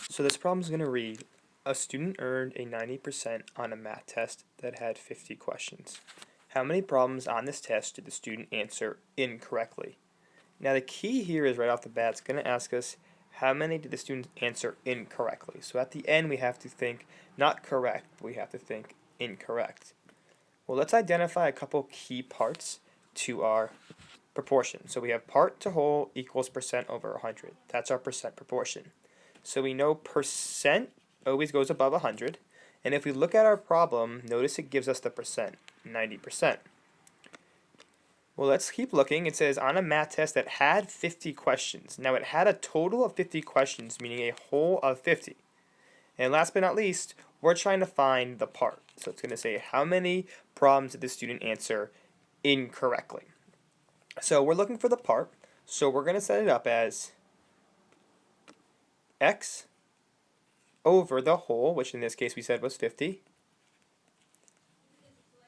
So this problem is going to read, a student earned a 90% on a math test that had 50 questions. How many problems on this test did the student answer incorrectly? Now the key here is right off the bat, it's going to ask us how many did the student answer incorrectly. So at the end we have to think not correct, but we have to think incorrect. Well, let's identify a couple key parts to our proportion. So we have part to whole equals percent over 100. That's our percent proportion. So we know percent always goes above 100. And if we look at our problem, notice it gives us the percent, 90%. Well, let's keep looking. It says on a math test that had 50 questions. Now it had a total of 50 questions, meaning a whole of 50. And last but not least, we're trying to find the part. So it's going to say how many problems did the student answer incorrectly. So we're looking for the part. So we're going to set it up as x over the whole, which in this case we said was 50,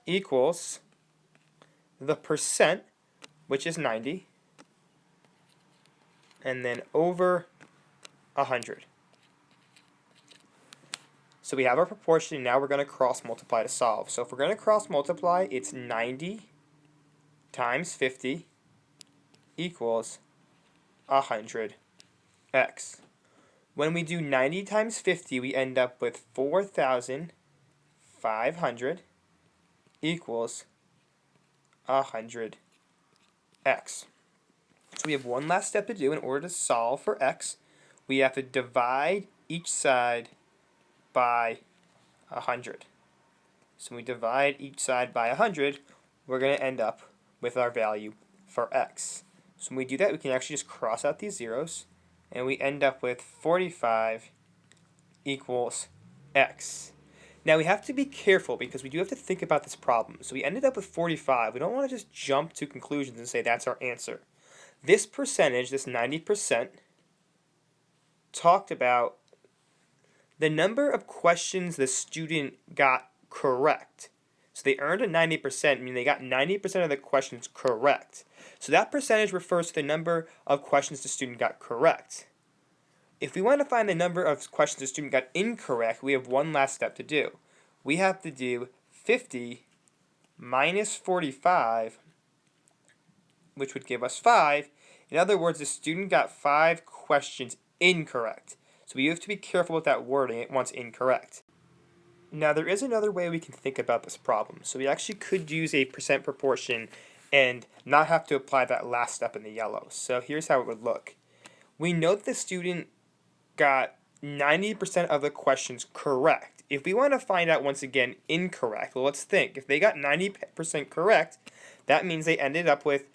equals the percent, which is 90, and then over 100. So we have our proportion, and now we're going to cross multiply to solve. So if we're going to cross multiply, it's 90 times 50 equals 100x. When we do 90 times 50, we end up with 4,500 equals 100x. So we have one last step to do. In order to solve for x, we have to divide each side by 100. So when we divide each side by 100, we're going to end up with our value for x. So when we do that, we can actually just cross out these zeros, and we end up with 45 equals x. Now we have to be careful because we do have to think about this problem. So we ended up with 45. We don't want to just jump to conclusions and say that's our answer. This percentage, this 90%, talked about the number of questions the student got correct. So they earned a 90%, meaning they got 90% of the questions correct. So that percentage refers to the number of questions the student got correct. If we want to find the number of questions the student got incorrect, we have one last step to do. We have to do 50 minus 45, which would give us 5. In other words, the student got 5 questions incorrect. So we have to be careful with that wording once incorrect. Now there is another way we can think about this problem. So we actually could use a percent proportion and not have to apply that last step in the yellow. So here's how it would look. We know that the student got 90% of the questions correct. If we want to find out once again incorrect, well, let's think. If they got 90% correct, that means they ended up with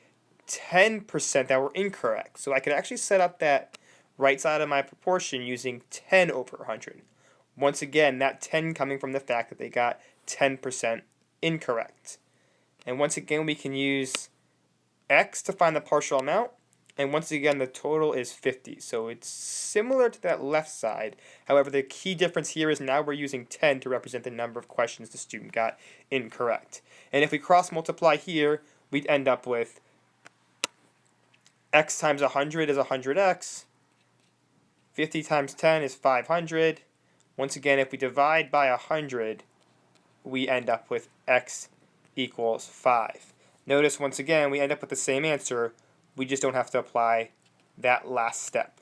10% that were incorrect. So I could actually set up that right side of my proportion using 10 over 100. Once again, that 10 coming from the fact that they got 10% incorrect. And once again, we can use x to find the partial amount. And once again, the total is 50. So it's similar to that left side. However, the key difference here is now we're using 10 to represent the number of questions the student got incorrect. And if we cross multiply here, we'd end up with x times 100 is 100x. 50 times 10 is 500. Once again, if we divide by 100, we end up with x equals 5. Notice once again, we end up with the same answer. We just don't have to apply that last step.